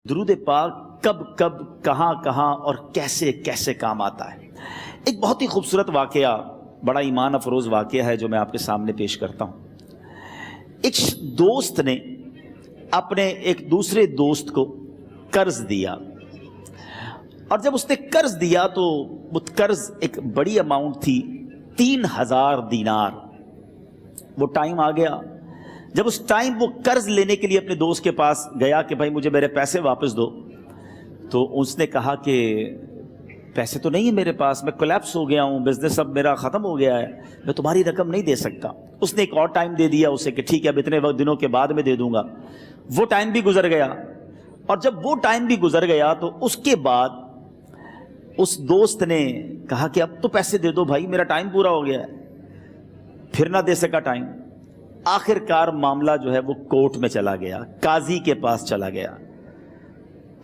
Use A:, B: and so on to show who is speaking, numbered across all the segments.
A: درود پاک کب کب کہاں کہاں اور کیسے کیسے کام آتا ہے۔ ایک بہت ہی خوبصورت واقعہ، بڑا ایمان افروز واقعہ ہے جو میں آپ کے سامنے پیش کرتا ہوں۔ ایک دوست نے اپنے ایک دوسرے دوست کو قرض دیا، اور جب اس نے قرض دیا تو وہ قرض ایک بڑی اماؤنٹ تھی، 3000 دینار۔ وہ ٹائم آ گیا جب اس ٹائم وہ قرض لینے کے لیے اپنے دوست کے پاس گیا کہ بھائی مجھے میرے پیسے واپس دو، تو اس نے کہا کہ پیسے تو نہیں ہے میرے پاس، میں کولیپس ہو گیا ہوں، بزنس اب میرا ختم ہو گیا ہے، میں تمہاری رقم نہیں دے سکتا۔ اس نے ایک اور ٹائم دے دیا اسے کہ ٹھیک ہے اب اتنے دنوں کے بعد میں دے دوں گا۔ وہ ٹائم بھی گزر گیا، اور جب وہ ٹائم بھی گزر گیا تو اس کے بعد اس دوست نے کہا کہ اب تو پیسے دے دو بھائی، میرا ٹائم پورا ہو گیا ہے۔ پھر نہ دے سکا ٹائم۔ آخر کار معاملہ جو ہے وہ کورٹ میں چلا گیا، قاضی کے پاس چلا گیا۔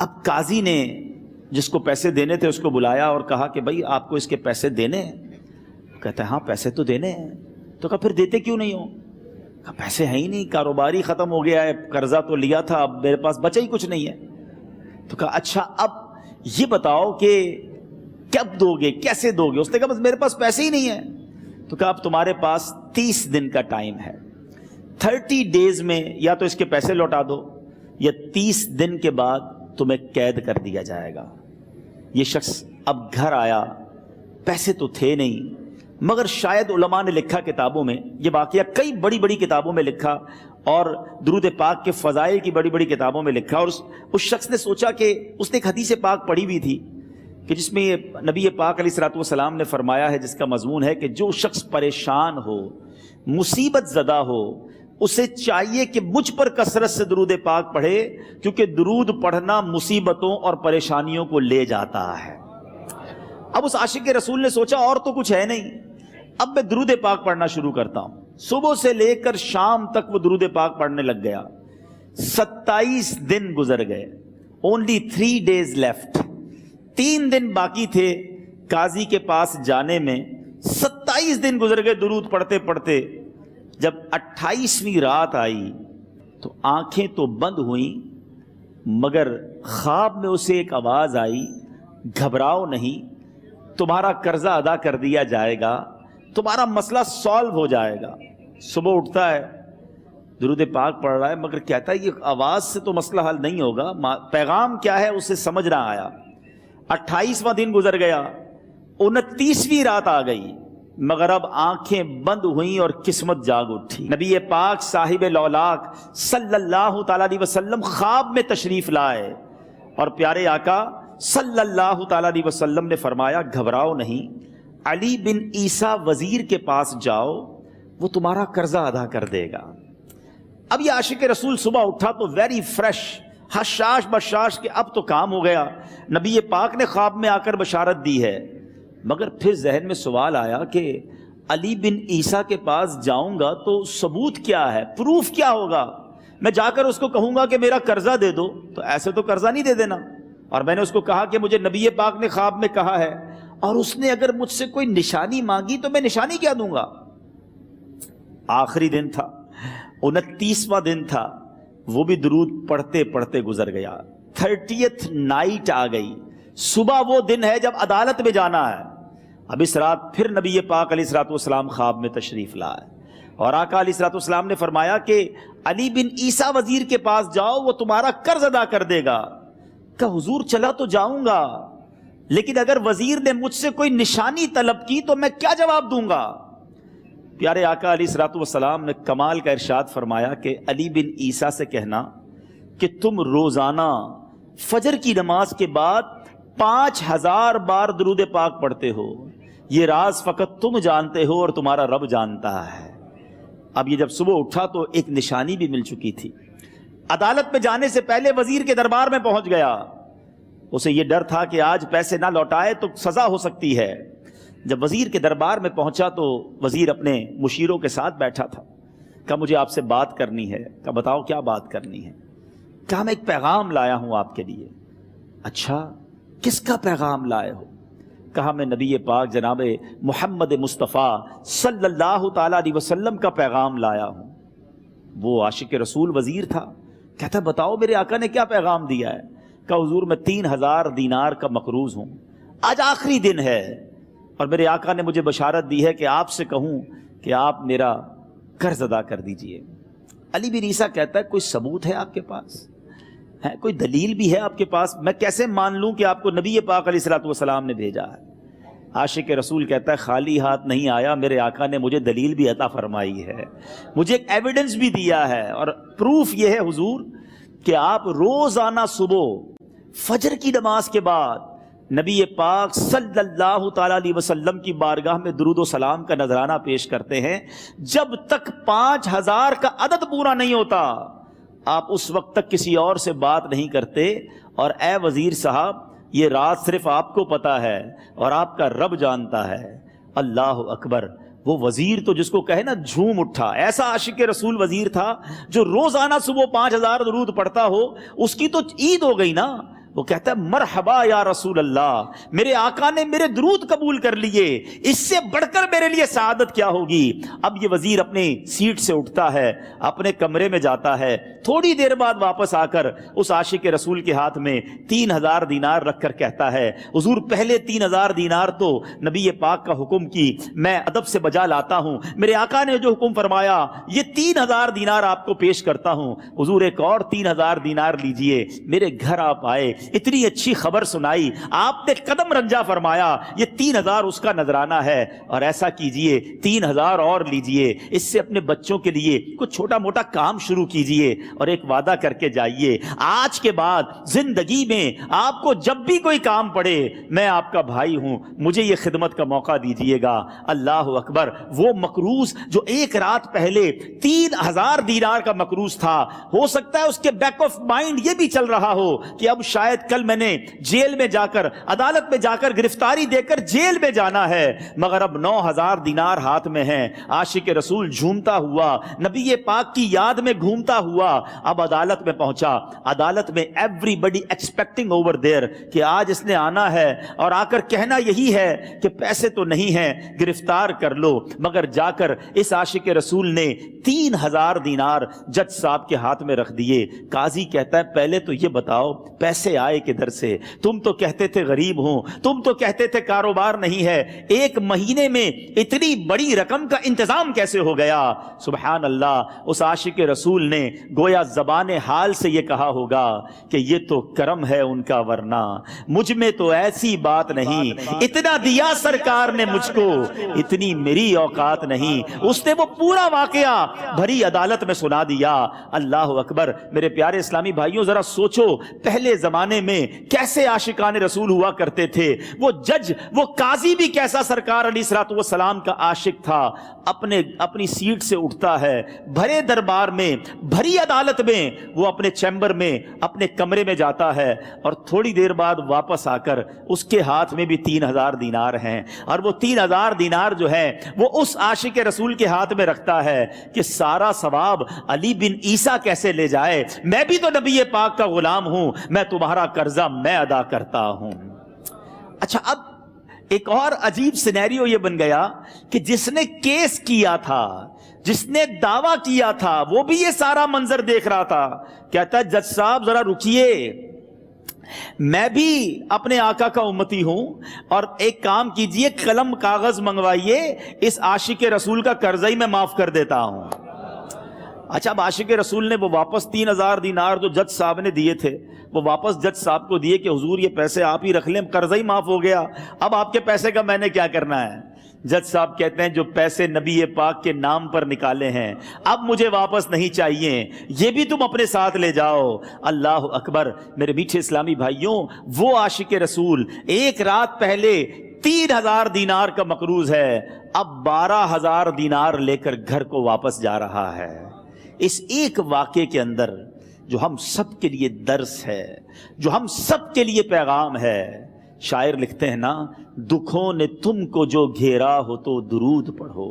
A: اب قاضی نے جس کو پیسے دینے تھے اس کو بلایا اور کہا کہ بھائی آپ کو اس کے پیسے دینے ہیں؟ کہتا ہے ہاں پیسے تو دینے ہیں۔ تو کہا پھر دیتے کیوں نہیں ہو؟ کہا پیسے ہیں ہی نہیں، کاروبار ہی ختم ہو گیا ہے، قرضہ تو لیا تھا، اب میرے پاس بچا ہی کچھ نہیں ہے۔ تو کہا اچھا اب یہ بتاؤ کہ کب دو گے، کیسے دو گے؟ اس نے کہا بس میرے پاس پیسے ہی نہیں ہیں۔ تو کہا اب تمہارے پاس 30 دن کا ٹائم ہے، 30 ڈیز میں یا تو اس کے پیسے لوٹا دو یا 30 دن کے بعد تمہیں قید کر دیا جائے گا۔ یہ شخص اب گھر آیا، پیسے تو تھے نہیں، مگر شاید علماء نے لکھا کتابوں میں، یہ واقعہ کئی بڑی بڑی کتابوں میں لکھا اور درود پاک کے فضائل کی بڑی بڑی کتابوں میں لکھا، اور اس شخص نے سوچا کہ اس نے ایک حدیث پاک پڑھی ہوئی تھی کہ جس میں یہ نبی پاک علیہ الصلوۃ والسلام نے فرمایا ہے، جس کا مضمون ہے کہ جو شخص پریشان ہو، مصیبت زدہ ہو، اسے چاہیے کہ مجھ پر کثرت سے درود پاک پڑھے، کیونکہ درود پڑھنا مصیبتوں اور پریشانیوں کو لے جاتا ہے۔ اب اس عاشق رسول نے سوچا اور تو کچھ ہے نہیں، اب میں درود پاک پڑھنا شروع کرتا ہوں۔ صبح سے لے کر شام تک وہ درود پاک پڑھنے لگ گیا۔ 27 دن گزر گئے، only 3 days left، 3 دن باقی تھے قاضی کے پاس جانے میں۔ 27 دن گزر گئے درود پڑھتے پڑھتے۔ جب 28ویں رات آئی تو آنکھیں تو بند ہوئیں، مگر خواب میں اسے ایک آواز آئی، گھبراؤ نہیں، تمہارا قرضہ ادا کر دیا جائے گا، تمہارا مسئلہ سالو ہو جائے گا۔ صبح اٹھتا ہے، درود پاک پڑھ رہا ہے، مگر کہتا ہے یہ آواز سے تو مسئلہ حل نہیں ہوگا، پیغام کیا ہے اسے سمجھ نہ آیا۔ 28واں دن گزر گیا، 29ویں رات آ گئی، مگر اب آنکھیں بند ہوئیں اور قسمت جاگ اٹھی۔ نبی پاک صاحب لولاک صلی اللہ تعالیٰ علیہ وسلم خواب میں تشریف لائے، اور پیارے آقا صلی اللہ تعالیٰ علیہ وسلم نے فرمایا گھبراؤ نہیں، علی بن عیسیٰ وزیر کے پاس جاؤ، وہ تمہارا قرضہ ادا کر دے گا۔ اب یہ عاشق رسول صبح اٹھا تو ویری فریش، حشاش بشاش کہ اب تو کام ہو گیا، نبی پاک نے خواب میں آ کر بشارت دی ہے۔ مگر پھر ذہن میں سوال آیا کہ علی بن عیسیٰ کے پاس جاؤں گا تو ثبوت کیا ہے، پروف کیا ہوگا؟ میں جا کر اس کو کہوں گا کہ میرا قرضہ دے دو تو ایسے تو قرضہ نہیں دے دینا، اور میں نے اس کو کہا کہ مجھے نبی پاک نے خواب میں کہا ہے، اور اس نے اگر مجھ سے کوئی نشانی مانگی تو میں نشانی کیا دوں گا؟ آخری دن تھا، 29واں دن تھا، وہ بھی درود پڑھتے پڑھتے گزر گیا۔ 30th نائٹ آ گئی، صبح وہ دن ہے جب عدالت میں جانا ہے۔ اب اس رات پھر نبی پاک علیہ الصلوۃ والسلام خواب میں تشریف لائے، اور آقا علیہ الصلوۃ والسلام نے فرمایا کہ علی بن عیسیٰ وزیر کے پاس جاؤ، وہ تمہارا قرض ادا کر دے گا۔ کہ حضور چلا تو جاؤں گا، لیکن اگر وزیر نے مجھ سے کوئی نشانی طلب کی تو میں کیا جواب دوں گا؟ پیارے آقا علیہ الصلوۃ والسلام نے کمال کا ارشاد فرمایا کہ علی بن عیسیٰ سے کہنا کہ تم روزانہ فجر کی نماز کے بعد 5000 بار درود پاک پڑھتے ہو، یہ راز فقط تم جانتے ہو اور تمہارا رب جانتا ہے۔ اب یہ جب صبح اٹھا تو ایک نشانی بھی مل چکی تھی۔ عدالت میں جانے سے پہلے وزیر کے دربار میں پہنچ گیا، اسے یہ ڈر تھا کہ آج پیسے نہ لوٹائے تو سزا ہو سکتی ہے۔ جب وزیر کے دربار میں پہنچا تو وزیر اپنے مشیروں کے ساتھ بیٹھا تھا۔ کہا مجھے آپ سے بات کرنی ہے۔ کہا بتاؤ کیا بات کرنی ہے؟ کہا میں ایک پیغام لایا ہوں آپ کے لیے۔ اچھا کس کا پیغام لائے ہو؟ کہا میں نبی پاک جناب محمد مصطفیٰ صلی اللہ تعالیٰ علیہ وسلم کا پیغام لایا ہوں۔ وہ عاشق رسول وزیر تھا، کہتا بتاؤ میرے آقا نے کیا پیغام دیا ہے؟ کہ حضور میں 3000 دینار کا مقروض ہوں، آج آخری دن ہے اور میرے آقا نے مجھے بشارت دی ہے کہ آپ سے کہوں کہ آپ میرا قرض ادا کر دیجئے۔ علی بن عیسیٰ کہتا ہے کوئی ثبوت ہے آپ کے پاس؟ ہے کوئی دلیل بھی ہے آپ کے پاس؟ میں کیسے مان لوں کہ آپ کو نبی پاک علیہ الصلوۃ والسلام نے بھیجا ہے؟ عاشق رسول کہتا ہے خالی ہاتھ نہیں آیا، میرے آقا نے مجھے دلیل بھی عطا فرمائی ہے، مجھے ایک ایویڈنس بھی دیا ہے، اور پروف یہ ہے حضور کہ آپ روزانہ صبح فجر کی نماز کے بعد نبی پاک صلی اللہ تعالی علیہ وسلم کی بارگاہ میں درود و سلام کا نذرانہ پیش کرتے ہیں۔ جب تک 5000 کا عدد پورا نہیں ہوتا آپ اس وقت تک کسی اور سے بات نہیں کرتے، اور اے وزیر صاحب یہ رات صرف آپ کو پتا ہے اور آپ کا رب جانتا ہے۔ اللہ اکبر! وہ وزیر تو جس کو کہے نا جھوم اٹھا، ایسا عاشق رسول وزیر تھا جو روزانہ صبح 5000 درود پڑھتا ہو، اس کی تو عید ہو گئی نا۔ وہ کہتا ہے مرحبا یا رسول اللہ، میرے آقا نے میرے درود قبول کر لیے، اس سے بڑھ کر میرے لیے سعادت کیا ہوگی۔ اب یہ وزیر اپنی سیٹ سے اٹھتا ہے، اپنے کمرے میں جاتا ہے، تھوڑی دیر بعد واپس آ کر اس عاشق رسول کے ہاتھ میں 3000 دینار رکھ کر کہتا ہے حضور پہلے 3000 دینار تو نبی پاک کا حکم کی میں ادب سے بجا لاتا ہوں، میرے آقا نے جو حکم فرمایا یہ 3000 دینار آپ کو پیش کرتا ہوں، حضور ایک اور 3000 دینار لیجئے۔ میرے گھر آپ آئے، اتنی اچھی خبر سنائی، آپ نے قدم رنجا فرمایا، یہ 3000 اس کا نذرانہ ہے، اور ایسا کیجئے 3000 اور لیجئے، اس سے اپنے بچوں کے لیے کچھ چھوٹا موٹا کام شروع کیجئے اور ایک وعدہ کر کے جائیے، آج کے بعد زندگی میں آپ کو جب بھی کوئی کام پڑے میں آپ کا بھائی ہوں، مجھے یہ خدمت کا موقع دیجئے گا۔ اللہ اکبر! وہ مقروض جو ایک رات پہلے 3000 دینار کا مقروض تھا، ہو سکتا ہے اس کے بیک آف مائنڈ یہ بھی چل رہا ہو کہ اب شاید کل میں نے جیل میں جا کر، عدالت میں جا کر گرفتاری دے کر جیل میں جانا ہے، مگر اب 9000 دینار ہاتھ میں ہیں۔ عاشق رسول جھومتا ہوا نبی پاک کی یاد میں گھومتا ہوا اب عدالت میں پہنچا۔ عدالت میں everybody expecting over there کہ آج اس نے آنا ہے اور آ کر کہنا یہی ہے کہ پیسے تو نہیں ہیں، گرفتار کر لو، مگر جا کر اس عاشق رسول نے 3000 دینار جج صاحب کے ہاتھ میں رکھ دیے۔ قاضی کہتا ہے پہلے تو یہ بتاؤ پیسے آئے کدھر سے؟ تم تو کہتے تھے غریب ہوں، تم تو کہتے تھے کاروبار نہیں ہے، ایک مہینے میں اتنی بڑی رقم کا انتظام کیسے ہو گیا؟ سبحان اللہ! اس عاشق رسول نے گویا زبان حال سے یہ کہا ہوگا کہ یہ تو کرم ہے ان کا، ورنہ مجھ میں تو ایسی بات نہیں، اتنا دیا سرکار نے مجھ کو، اتنی میری اوقات نہیں۔ اس نے وہ پورا واقعہ بھری عدالت میں سنا دیا۔ اللہ اکبر! میرے پیارے اسلامی بھائیوں ذرا سوچو پہلے زمانے میں کیسے عاشقان رسول ہوا کرتے تھے، وہ جج، وہ قاضی بھی کیسا سرکار علیہ الصلوۃ والسلام کا عاشق تھا۔ اپنی سیٹ سے اٹھتا ہے، بھرے دربار میں، بھری عدالت میں، وہ اپنے چیمبر میں، اپنے کمرے میں جاتا ہے، اور تھوڑی دیر بعد واپس آ کر اس کے ہاتھ میں بھی 3000 دینار ہیں، اور وہ 3000 دینار جو ہے وہ اس عاشق رسول کے ہاتھ میں رکھتا ہے کہ سارا ثواب علی بن عیسیٰ کیسے لے جائے، میں بھی تو نبی پاک کا غلام ہوں، میں تمہارا قرضہ میں ادا کرتا ہوں۔ اچھا، اب ایک اور عجیب سینیریو یہ بن گیا کہ جس نے کیس کیا تھا، جس نے دعویٰ کیا تھا، وہ بھی یہ سارا منظر دیکھ رہا تھا۔ کہتا ہے جج صاحب ذرا رکیے، میں بھی اپنے آقا کا امتی ہوں، اور ایک کام کیجئے، قلم کاغذ منگوائیے، اس عاشق رسول کا قرضہ ہی میں معاف کر دیتا ہوں۔ اچھا، اب عاشق رسول نے وہ واپس 3000 دینار جو جج صاحب نے دیے تھے وہ واپس جج صاحب کو دیے کہ حضور یہ پیسے آپ ہی رکھ لیں، قرضہ ہی معاف ہو گیا، اب آپ کے پیسے کا میں نے کیا کرنا ہے؟ جج صاحب کہتے ہیں جو پیسے نبی پاک کے نام پر نکالے ہیں اب مجھے واپس نہیں چاہیے، یہ بھی تم اپنے ساتھ لے جاؤ۔ اللہ اکبر! میرے میٹھے اسلامی بھائیوں، وہ عاشق رسول ایک رات پہلے 3000 دینار کا مقروض ہے، اب 12000 دینار لے کر گھر کو واپس جا رہا ہے۔ اس ایک واقعے کے اندر جو ہم سب کے لیے درس ہے، جو ہم سب کے لیے پیغام ہے، شاعر لکھتے ہیں نا، دکھوں نے تم کو جو گھیرا ہو تو درود پڑھو،